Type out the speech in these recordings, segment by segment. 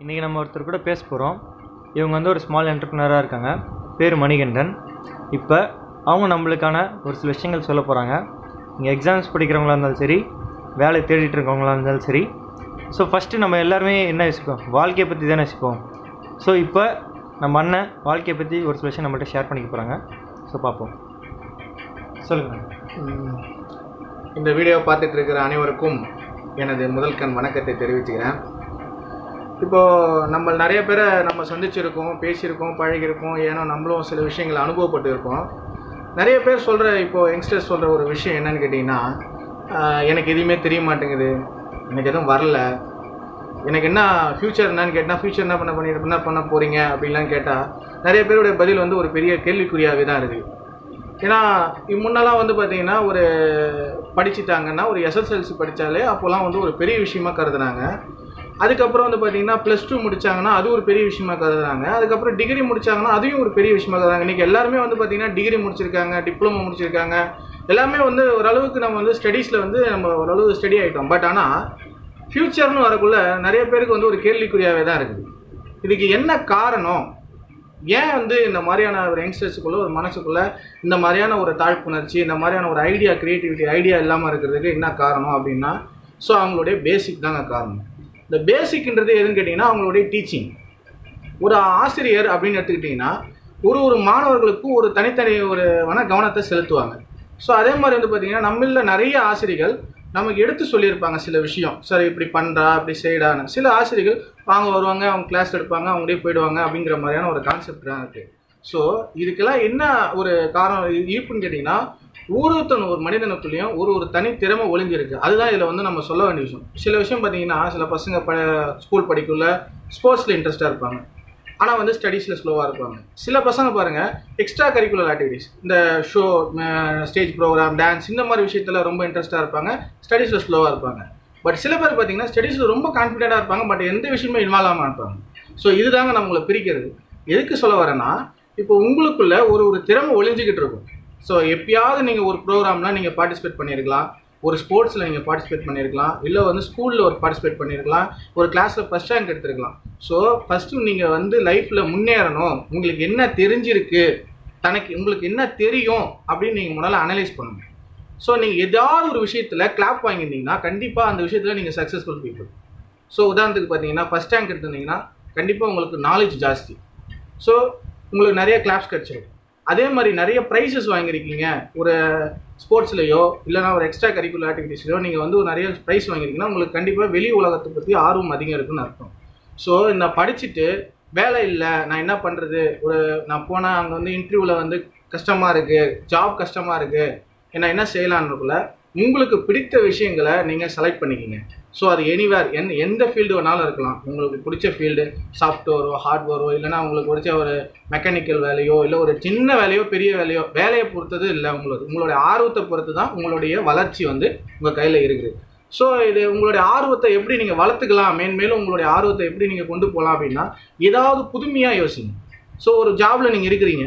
இன்றைக்கி நம்ம ஒருத்தர் கூட பேச போகிறோம். இவங்க வந்து ஒரு ஸ்மால் என்டர்ப்ரனராக இருக்காங்க. பேர் மணிகண்டன். இப்போ அவங்க நம்மளுக்கான ஒரு சில விஷயங்கள் சொல்ல போகிறாங்க. இங்கே எக்ஸாம்ஸ் படிக்கிறவங்களா இருந்தாலும் சரி, வேலை தேடிட்டு இருக்கவங்களா இருந்தாலும் சரி. ஸோ ஃபஸ்ட்டு நம்ம எல்லாருமே என்ன யோசிப்போம்? வாழ்க்கையை பற்றி தானே யோசிப்போம். ஸோ இப்போ நம்ம அண்ணன் வாழ்க்கையை பற்றி ஒரு சில விஷயம் நம்மகிட்ட ஷேர் பண்ணிக்க போகிறாங்க. ஸோ பார்ப்போம். சொல்லுங்கள். இந்த வீடியோ பார்த்துட்டு இருக்கிற அனைவருக்கும் எனது முதல் கண் வணக்கத்தை தெரிவிச்சுக்கிறேன். இப்போது நம்ம நிறைய பேரை நம்ம சந்திச்சிருக்கோம், பேசியிருக்கோம், பழகியிருக்கோம். ஏன்னா நம்மளும் சில விஷயங்களை அனுபவப்பட்டு இருக்கோம். நிறைய பேர் சொல்கிற இப்போது யங்ஸ்டர்ஸ் சொல்கிற ஒரு விஷயம் என்னன்னு கேட்டிங்கன்னா, எனக்கு எதுவுமே தெரிய மாட்டேங்குது, எனக்கு எதுவும் வரல, எனக்கு என்ன ஃப்யூச்சர் என்னன்னு கேட்டால் ஃப்யூச்சர் என்ன பண்ண போகிறீங்க அப்படின்லாம் கேட்டால் நிறைய பேருடைய பதில் வந்து ஒரு பெரிய கேள்விக்குறியாகவே தான் இருக்குது. ஏன்னா முன்னெல்லாம் வந்து பார்த்திங்கன்னா ஒரு படிச்சுட்டாங்கன்னா ஒரு எஸ்எஸ்எல்சி படித்தாலே அப்போல்லாம் வந்து ஒரு பெரிய விஷயமா கருதுனாங்க. அதுக்கப்புறம் வந்து பார்த்திங்கன்னா +2 முடித்தாங்கன்னா அது ஒரு பெரிய விஷயமா கருதுறாங்க. அதுக்கப்புறம் டிகிரி முடித்தாங்கன்னா அதையும் ஒரு பெரிய விஷயமா கருதுறாங்க. இன்றைக்கி எல்லாருமே வந்து பார்த்திங்கன்னா டிகிரி முடிச்சிருக்காங்க, டிப்ளமோ முடிச்சிருக்காங்க. எல்லாமே வந்து ஓரளவுக்கு நம்ம வந்து ஸ்டடீஸில் வந்து நம்ம ஓரளவு ஸ்டடி ஆகிட்டோம். பட் ஆனால் ஃப்யூச்சர்னு வரக்குள்ள நிறைய பேருக்கு வந்து ஒரு கேள்விக்குறியாகவே தான் இருக்குது. இதுக்கு என்ன காரணம்? ஏன் வந்து இந்த மாதிரியான ஒரு யங்ஸ்டர்ஸுக்குள்ளே ஒரு மனசுக்குள்ளே இந்த மாதிரியான ஒரு தாழ்ப்புணர்ச்சி, இந்த மாதிரியான ஒரு கிரியேட்டிவிட்டி ஐடியா இல்லாமல் இருக்கிறதுக்கு என்ன காரணம் அப்படின்னா, ஸோ அவங்களுடைய பேசிக் தாங்க காரணம். இந்த பேசிக்ன்றது எதுன்னு கேட்டிங்கன்னா அவங்களுடைய டீச்சிங். ஒரு ஆசிரியர் அப்படின்னு எடுத்துக்கிட்டிங்கன்னா ஒரு மாணவர்களுக்கும் ஒரு தனித்தனி ஒரு கவனத்தை செலுத்துவாங்க. ஸோ அதே மாதிரி வந்து பார்த்திங்கன்னா நம்மள நிறைய ஆசிரியர்கள் நமக்கு எடுத்து சொல்லியிருப்பாங்க சில விஷயம். சரி இப்படி பண்ணுறா, அப்படி செய்டான்னு. சில ஆசிரியர்கள் வாங்க வருவாங்க, அவங்க கிளாஸ் எடுப்பாங்க, அவங்களே போயிடுவாங்க அப்படிங்கிற மாதிரியான ஒரு கான்செப்ட் தான் இருக்குது. ஸோ இதுக்கெல்லாம் என்ன ஒரு காரணம் இருக்குன்னு கேட்டிங்கன்னா, ஒரு மனிதனுக்குள்ளேயும் ஒரு தனி திறமை ஒளிஞ்சிருக்கு. அதுதான் இதில் வந்து நம்ம சொல்ல வேண்டிய விஷயம். சில விஷயம் பார்த்திங்கன்னா சில பசங்க ஸ்கூல் படிக்குள்ள ஸ்போர்ட்ஸில் இன்ட்ரெஸ்ட்டாக இருப்பாங்க, ஆனால் வந்து ஸ்டடீஸில் ஸ்லோவாக இருப்பாங்க. சில பசங்க பாருங்கள் எக்ஸ்ட்ரா கரிக்குலர் ஆக்டிவிட்டீஸ், இந்த ஷோ, ஸ்டேஜ் ப்ரோக்ராம், டான்ஸ், இந்த மாதிரி விஷயத்தில் ரொம்ப இன்ட்ரெஸ்ட்டாக இருப்பாங்க, ஸ்டடீஸில் ஸ்லோவாக இருப்பாங்க. பட் சில பேர் பார்த்திங்கன்னா ஸ்டடீஸில் ரொம்ப கான்ஃபிடென்ட்டாக இருப்பாங்க, பட் எந்த விஷயமே இன்வால்வ் ஆகாமல் இருப்பாங்க. ஸோ இதுதாங்க நம்மளை பிரிக்கிறது. எதுக்கு சொல்ல வரேன்னா, இப்போ உங்களுக்குள்ள ஒரு திறமை ஒளிஞ்சிக்கிட்டு இருக்கும். ஸோ எப்பயாவது நீங்கள் ஒரு ப்ரோக்ராம்லாம் நீங்கள் பார்ட்டிசிபேட் பண்ணியிருக்கலாம், ஒரு ஸ்போர்ட்ஸில் நீங்கள் பார்ட்டிசிபேட் பண்ணியிருக்கலாம், இல்லை வந்து ஸ்கூலில் ஒரு பார்ட்டிசிபேட் பண்ணியிருக்கலாம், ஒரு கிளாஸில் ஃபஸ்ட் ரேங்க் எடுத்துருக்கலாம். ஸோ ஃபஸ்ட்டு நீங்கள் வந்து லைஃப்பில் முன்னேறணும், உங்களுக்கு என்ன தெரிஞ்சிருக்கு, உங்களுக்கு என்ன தெரியும் அப்படின்னு நீங்கள் முதல்ல அனலைஸ் பண்ணணும். ஸோ நீங்கள் ஏதாவது ஒரு விஷயத்தில் கிளாப் வாங்கியிருந்தீங்கன்னா கண்டிப்பாக அந்த விஷயத்தில் நீங்கள் சக்ஸஸ்ஃபுல் பீப்புள். ஸோ உதாரணத்துக்கு பார்த்தீங்கன்னா ஃபஸ்ட் ரேங்க் எடுத்திருந்தீங்கன்னா கண்டிப்பாக உங்களுக்கு நாலேஜ் ஜாஸ்தி. ஸோ உங்களுக்கு நிறைய கிளாப்ஸ் கிடச்சிடும். அதே மாதிரி நிறைய ப்ரைஸஸ் வாங்கியிருக்கீங்க, ஒரு ஸ்போர்ட்ஸ்லையோ இல்லைனா ஒரு எக்ஸ்ட்ரா கரிக்குலர் ஆக்டிவிட்டீஸ்லையோ நீங்கள் வந்து நிறைய ப்ரைஸ் வாங்கியிருக்கீங்கன்னா உங்களுக்கு கண்டிப்பாக வெளி உலகத்தை பற்றி ஆர்வம் அதிகம் இருக்குன்னு அர்த்தம். ஸோ நான் படிச்சுட்டு வேலை இல்லை, நான் என்ன பண்ணுறது, நான் போனால் அங்கே வந்து இன்டர்வியூவில் வந்து கஷ்டமாக இருக்குது, ஜாப் கஷ்டமாக இருக்குது, என்ன செய்யலான்றக்குள்ள உங்களுக்கு பிடித்த விஷயங்களை நீங்கள் செலக்ட் பண்ணிக்கிங்க. ஸோ அது எனிவேர் எந்த ஃபீல்டு வேணாலும் இருக்கலாம். உங்களுக்கு பிடிச்ச ஃபீல்டு சாஃப்ட்வேரோ, ஹார்ட்வேரோ, இல்லைனா உங்களுக்கு பிடிச்ச ஒரு மெக்கானிக்கல் வேலையோ, இல்லை ஒரு சின்ன வேலையோ பெரிய வேலையோ, வேலையை பொறுத்தது இல்லை, உங்களுடைய ஆர்வத்தை பொறுத்து தான் உங்களுடைய வளர்ச்சி வந்து உங்கள் கையில் இருக்குது. ஸோ இது உங்களுடைய ஆர்வத்தை எப்படி நீங்கள் வளர்த்துக்கலாம், மேன்மேலும் உங்களுடைய ஆர்வத்தை எப்படி நீங்கள் கொண்டு போகலாம் அப்படின்னா ஏதாவது புதுமையாக யோசிங்க. ஸோ ஒரு ஜாபில் நீங்கள் இருக்கிறீங்க,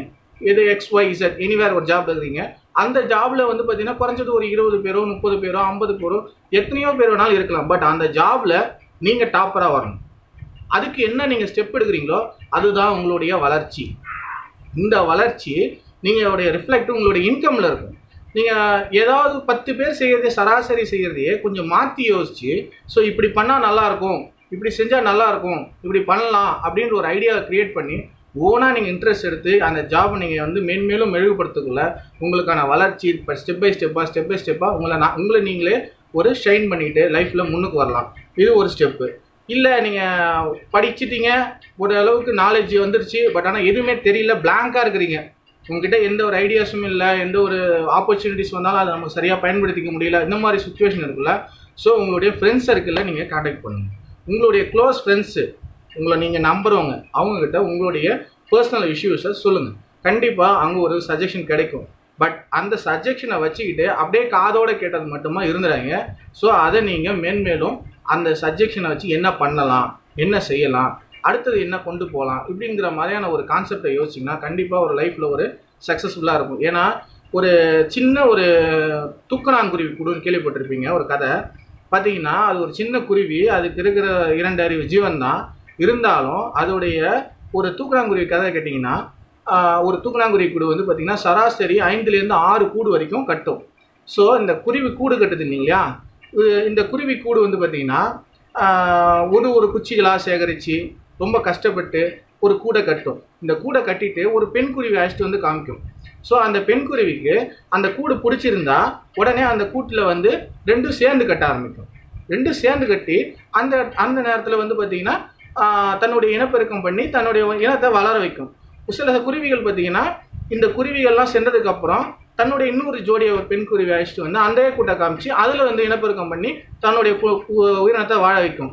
எது XYZ எனிவேர் ஒரு ஜாப் இருக்கிறீங்க. அந்த ஜாபில் வந்து பார்த்தீங்கன்னா குறைஞ்சது ஒரு 20 பேரோ 30 பேரோ 50 பேரோ எத்தனையோ பேர் வேணாலும் இருக்கலாம். பட் அந்த ஜாபில் நீங்கள் டாப்பராக வரணும். அதுக்கு என்ன நீங்கள் ஸ்டெப் எடுக்கிறீங்களோ அதுதான் உங்களுடைய வளர்ச்சி. இந்த வளர்ச்சி நீங்களுடைய ரிஃப்ளெக்ட் உங்களுடைய இன்கமில் இருக்கும். நீங்கள் ஏதாவது 10 பேர் செய்கிறதே சராசரி செய்கிறதையே கொஞ்சம் மாற்றி யோசிச்சு, ஸோ இப்படி பண்ணால் நல்லாயிருக்கும், இப்படி செஞ்சால் நல்லாயிருக்கும், இப்படி பண்ணலாம் அப்படின்ற ஒரு ஐடியாவை க்ரியேட் பண்ணி ஓனாக நீங்கள் இன்ட்ரெஸ்ட் எடுத்து அந்த ஜாபை நீங்கள் வந்து மேன்மேலும் மெழுகுபடுத்தக்குள்ள உங்களுக்கான வளர்ச்சி இப்போ ஸ்டெப் பை ஸ்டெப்பாக உங்களை நீங்களே ஒரு ஷைன் பண்ணிவிட்டு லைஃப்பில் முன்னுக்கு வரலாம். இது ஒரு ஸ்டெப்பு. இல்லை நீங்கள் படிச்சுட்டீங்க, ஒரு அளவுக்கு நாலேஜ் வந்துருச்சு, பட் ஆனால் எதுவுமே தெரியல, பிளாங்காக இருக்கிறீங்க, உங்ககிட்ட எந்த ஒரு ஐடியாஸும் இல்லை, எந்த ஒரு ஆப்பர்ச்சுனிட்டிஸ் வந்தாலும் அதை நமக்கு சரியாக பயன்படுத்திக்க முடியல, இந்த மாதிரி சுச்சுவேஷன் இருக்குல்ல. ஸோ உங்களுடைய ஃப்ரெண்ட்ஸ் சர்க்கிளில் நீங்கள் கான்டாக்ட் பண்ணுங்கள். உங்களுடைய க்ளோஸ் ஃப்ரெண்ட்ஸு, உங்களை நீங்கள் நம்புறவங்க, அவங்கக்கிட்ட உங்களுடைய பர்சனல் இஷ்யூஸை சொல்லுங்கள். கண்டிப்பாக அங்கே ஒரு சஜஷன் கிடைக்கும். பட் அந்த சஜஷனை வச்சுக்கிட்டு அப்படியே காதோடு கேட்டது மட்டுமா இருந்துறாங்க. ஸோ அதை நீங்கள் மேன்மேலும் அந்த சஜஷனை வச்சு என்ன பண்ணலாம், என்ன செய்யலாம், அடுத்தது என்ன கொண்டு போகலாம், இப்படிங்கிற மாதிரியான ஒரு கான்செப்டை யோசிச்சிங்கன்னா கண்டிப்பாக ஒரு லைஃப்பில் ஒரு சக்ஸஸ்ஃபுல்லாக இருக்கும். ஏன்னா ஒரு சின்ன ஒரு தூக்கணாங்குருவி கூட கேள்விப்பட்டிருப்பீங்க ஒரு கதை. பார்த்தீங்கன்னா அது ஒரு சின்ன குருவி, அதுக்கு இருக்கிற 2 அறிவு ஜீவன் தான். இருந்தாலும் அதோடைய ஒரு தூக்கணாங்குருவி கதை கேட்டிங்கன்னா, ஒரு தூக்கணாங்குருவி கூடு வந்து பார்த்திங்கன்னா சராசரி 5லேருந்து 6 கூடு வரைக்கும் கட்டும். ஸோ இந்த குருவி கூடு கட்டுது இல்லைங்களா, இந்த குருவி கூடு வந்து பார்த்திங்கன்னா ஒரு குச்சிகளாக சேகரித்து ரொம்ப கஷ்டப்பட்டு ஒரு கூடை கட்டும். இந்த கூடை கட்டிட்டு ஒரு பெண் குருவி அழைச்சிட்டு வந்து காமிக்கும். ஸோ அந்த பெண் குருவிக்கு அந்த கூடு பிடிச்சிருந்தா உடனே அந்த கூட்டில் வந்து 2 சேர்ந்து கட்ட ஆரம்பிக்கும். 2 சேர்ந்து கட்டி அந்த நேரத்தில் வந்து பார்த்திங்கன்னா தன்னுடைய இனப்பெருக்கம் பண்ணி தன்னுடைய இனத்தை வளர வைக்கும். சில குருவிகள் பார்த்திங்கன்னா இந்த குருவிகள்லாம் சென்றதுக்கப்புறம் தன்னுடைய இன்னொரு ஜோடியை ஒரு பெண் குருவி அழைச்சிட்டு வந்து அந்த கூட்டை காமிச்சு அதில் வந்து இனப்பெருக்கம் பண்ணி தன்னுடைய உயிரினத்தை வாழ வைக்கும்.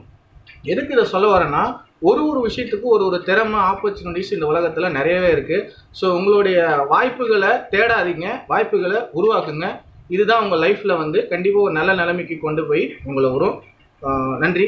எதுக்கு இதை சொல்ல வரேன்னா, ஒரு விஷயத்துக்கும் ஒரு திறமை, ஆப்பர்ச்சுனிட்டிஸ் இந்த உலகத்தில் நிறையவே இருக்குது. ஸோ உங்களுடைய வாய்ப்புகளை தேடாதீங்க, வாய்ப்புகளை உருவாக்குங்க. இதுதான் உங்கள் லைஃப்பில் வந்து கண்டிப்பாக ஒரு நல்ல நிலைமைக்கு கொண்டு போய் உங்களை வரும். நன்றி.